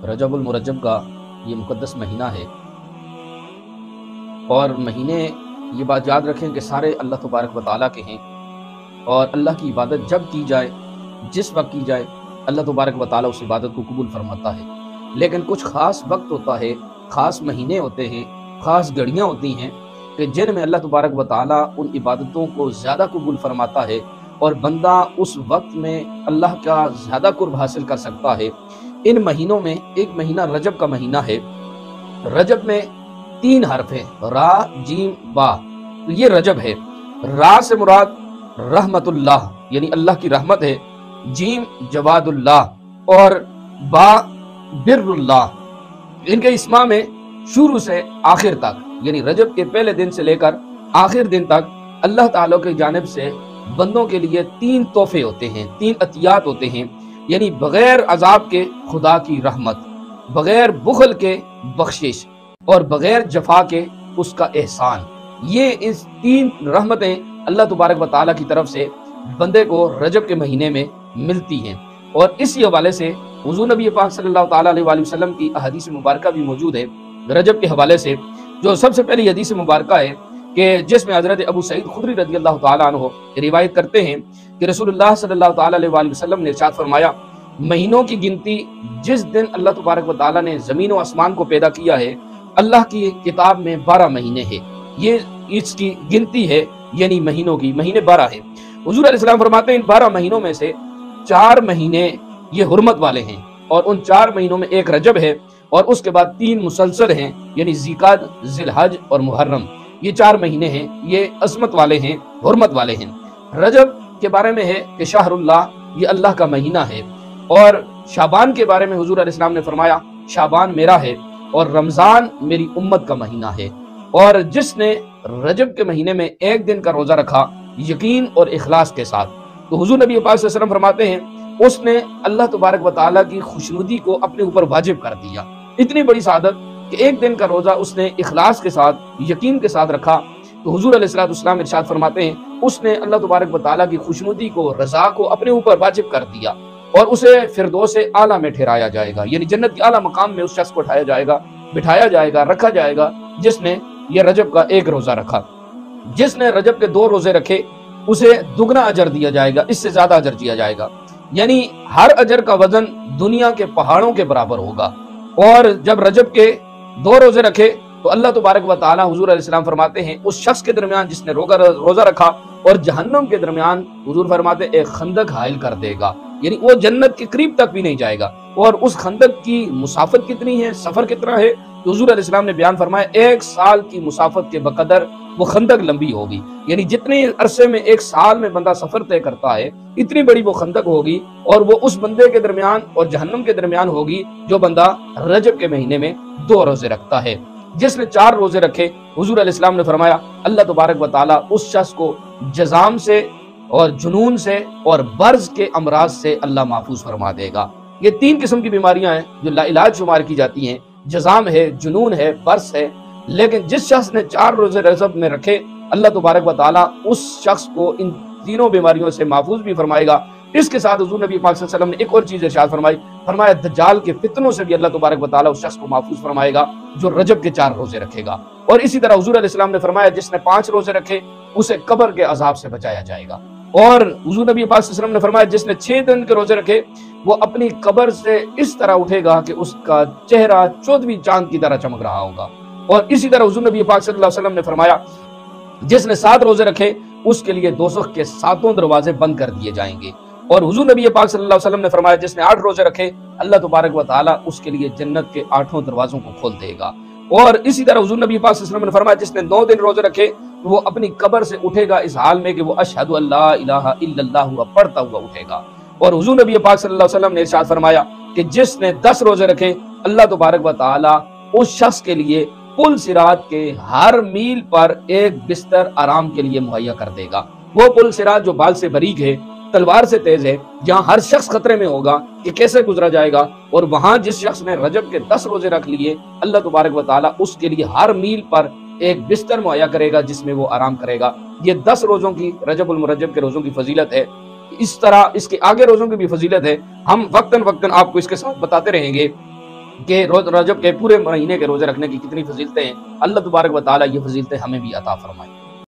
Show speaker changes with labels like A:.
A: رجب المرجب کا یہ مقدس مہینہ ہے، اور مہینے یہ بات یاد رکھیں کہ سارے اللہ تبارک و تعالیٰ کے ہیں، اور اللہ کی عبادت جب کی جائے، جس وقت کی جائے، اللہ تبارک و تعالیٰ اس عبادت کو قبول فرماتا ہے۔ لیکن کچھ خاص وقت ہوتا ہے، خاص مہینے ہوتے ہیں، خاص گھڑیاں ہوتی ہیں کہ جن میں اللہ تبارک و تعالیٰ ان عبادتوں کو زیادہ قبول فرماتا ہے، اور بندہ اس وقت میں اللہ کا زیادہ قرب حاصل کر سکتا ہے۔ ان مہینوں میں ایک مہینہ رجب کا مہینہ ہے۔ رجب میں 3 حرف ہیں، را جیم با، تو یہ رجب ہے۔ را سے مراد رحمت اللہ یعنی اللہ کی رحمت ہے، جیم جواد اللہ، اور با بر اللہ۔ ان کے اسما میں شروع سے آخر تک یعنی رجب کے پہلے دن سے لے کر آخر دن تک اللہ تعالیٰ کی جانب سے بندوں کے لیے 3 تحفے ہوتے ہیں، 3 عطیات ہوتے ہیں، یعنی بغیر عذاب کے خدا کی رحمت، بغیر بخل کے بخشش، اور بغیر جفا کے اس کا احسان۔ یہ اس 3 رحمتیں اللہ تبارک و تعالیٰ کی طرف سے بندے کو رجب کے مہینے میں ملتی ہیں۔ اور اسی حوالے سے حضور نبی پاک صلی اللہ تعالیٰ علیہ وآلہ وسلم کی احادیث مبارکہ بھی موجود ہے رجب کے حوالے سے، جو سب سے پہلی حدیث مبارکہ ہے کہ جس میں حضرت ابو سعید خدری رضی اللہ تعالیٰ عنہ روایت کرتے ہیں کہ رسول اللہ صلی اللہ تعالیٰ علیہ وآلہ وسلم نے ارشاد فرمایا، مہینوں کی گنتی جس دن اللہ تبارک و تعالیٰ نے زمین و آسمان کو پیدا کیا ہے، اللہ کی کتاب میں 12 مہینے ہیں۔ یہ اس کی گنتی ہے، یعنی مہینوں کی، مہینے 12 ہیں۔ حضور علیہ السلام فرماتے ہیں ان 12 مہینوں میں سے 4 مہینے یہ حرمت والے ہیں، اور ان 4 مہینوں میں ایک رجب ہے، اور اس کے بعد 3 مسلسل ہیں، یعنی ذیقعدہ، ذی الحج اور محرم۔ یہ 4 مہینے ہیں، یہ عظمت والے ہیں، حرمت والے ہیں۔ رجب کے بارے میں ہے کہ شہر اللہ، یہ اللہ کا مہینہ ہے۔ اور شعبان کے بارے میں حضور علیہ السلام نے فرمایا، شعبان میرا ہے اور رمضان میری امت کا مہینہ ہے۔ اور جس نے رجب کے مہینے میں 1 دن کا روزہ رکھا یقین اور اخلاص کے ساتھ، تو حضور نبی پاک صلی اللہ علیہ وسلم فرماتے ہیں اس نے اللہ تبارک و تعالیٰ کی خوشنودی کو اپنے اوپر واجب کر دیا۔ اتنی بڑی سعادت کہ 1 دن کا روزہ اس نے اخلاص کے ساتھ، یقین کے ساتھ رکھا، تو حضور علیہ السلام ارشاد فرماتے ہیں اس نے اللہ تبارک و تعالیٰ کی خوشنودی کو، رضا کو اپنے اوپر واجب کر دیا، اور اسے فردوس اعلیٰ میں ٹھہرایا جائے گا، یعنی جنت کے اعلیٰ مقام میں اس شخص کو اٹھایا جائے گا، بٹھایا جائے گا، رکھا جائے گا جس نے یہ رجب کا 1 روزہ رکھا۔ جس نے رجب کے 2 روزے رکھے اسے دگنا اجر دیا جائے گا، اس سے زیادہ اجر دیا جائے گا، یعنی ہر اجر کا وزن دنیا کے پہاڑوں کے برابر ہوگا۔ اور جب رجب کے 2 روزے رکھے تو اللہ تبارک و تعالیٰ حضور علیہ السلام فرماتے ہیں اس شخص کے درمیان جس نے روزہ رکھا اور جہنم کے درمیان حضور فرماتے ایک خندق حائل کر دے گا، یعنی وہ جنت کے قریب تک بھی نہیں جائے گا۔ اور اس خندق کی مسافت کتنی ہے، سفر کتنا ہے، تو حضور علیہ السلام نے بیان فرمایا 1 سال کی مسافت کے بقدر وہ خندق لمبی ہوگی، یعنی جتنے عرصے میں 1 سال میں بندہ سفر طے کرتا ہے اتنی بڑی وہ خندق ہوگی، اور وہ اس بندے کے درمیان اور جہنم کے درمیان ہوگی جو بندہ رجب کے مہینے میں 2 روزے رکھتا ہے۔ جس نے 4 روزے رکھے حضور علیہ السلام نے فرمایا اللہ تبارک و تعالیٰ اس شخص کو جزام سے اور جنون سے اور برز کے امراض سے اللہ محفوظ فرما دے گا۔ یہ 3 قسم کی بیماریاں ہیں جو لا علاج شمار کی جاتی ہیں، جزام ہے، جنون ہے، برس ہے، لیکن جس شخص نے 4 روزے رجب میں رکھے اللہ تبارک و تعالیٰ اس شخص کو ان تینوں بیماریوں سے محفوظ بھی فرمائے گا۔ اس کے ساتھ حضور نبی پاک صلی اللہ علیہ وسلم نے ایک اور چیز ارشاد فرمایا دجال کے فتنوں سے بھی اللہ تبارک و تعالیٰ اس شخص کو محفوظ فرمائے گا جو رجب کے 4 روزے رکھے گا۔ اور اسی طرح حضور علیہ السلام نے فرمایا جس نے 5 روزے رکھے اسے قبر کے عذاب سے بچایا جائے گا۔ اور حضور نبی پاک صلی اللہ علیہ وسلم نے فرمایا جس نے 6 دن کے روزے رکھے وہ اپنی قبر سے اس طرح اٹھے گا کہ اس کا چہرہ 14ویں چاند کی طرح چمک رہا ہوگا۔ اور اسی طرح حضور نبی پاک صلی اللہ علیہ وسلم نے فرمایا جس نے 7 روزے رکھے اس کے لیے دوزخ کے 7 دروازے بند کر دیے جائیں گے۔ اور حضور نبی پاک صلی اللہ علیہ وسلم نے فرمایا جس نے 8 روزے رکھے اللہ تبارک و تعالیٰ اس کے لیے جنت کے 8 دروازوں کو کھول دے گا۔ اور اسی طرح حضور نبی پاک صلی اللہ علیہ وسلم نے فرمایا جس نے 9 دن روزے رکھے وہ اپنی قبر سے اٹھے گا اس حال میں کہ وہ اشہد ان لا الہ الا اللہ ہوا پڑھتا ہوا اٹھے گا۔ اور حضور نبی پاک صلی اللہ علیہ وسلم نے ارشاد فرمایا کہ جس نے 10 روزے رکھے اللہ تبارک و تعالیٰ اس شخص کے لیے پل صراط کے ہر میل پر ایک بستر آرام کے لیے مہیا کر دے گا۔ وہ پل صراط جو بال سے باریک ہے، تلوار سے تیز ہے، جہاں ہر شخص خطرے میں ہوگا کہ کیسے گزرا جائے گا، اور وہاں جس شخص نے رجب کے 10 روزے رکھ لیے اللہ تبارک و تعالیٰ اس کے لیے ہر میل پر ایک بستر مہیا کرے گا جس میں وہ آرام کرے گا۔ یہ 10 روزوں کی رجب المرجب کے روزوں کی فضیلت ہے۔ اس طرح اس کے آگے روزوں کی بھی فضیلت ہے، ہم وقتاً وقتاً آپ کو اس کے ساتھ بتاتے رہیں گے۔ کہ رجب کے پورے مہینے کے روزے رکھنے کی کتنی فضیلتیں ہیں، اللہ تبارک و تعالیٰ یہ فضیلتیں ہمیں بھی عطا فرمائے۔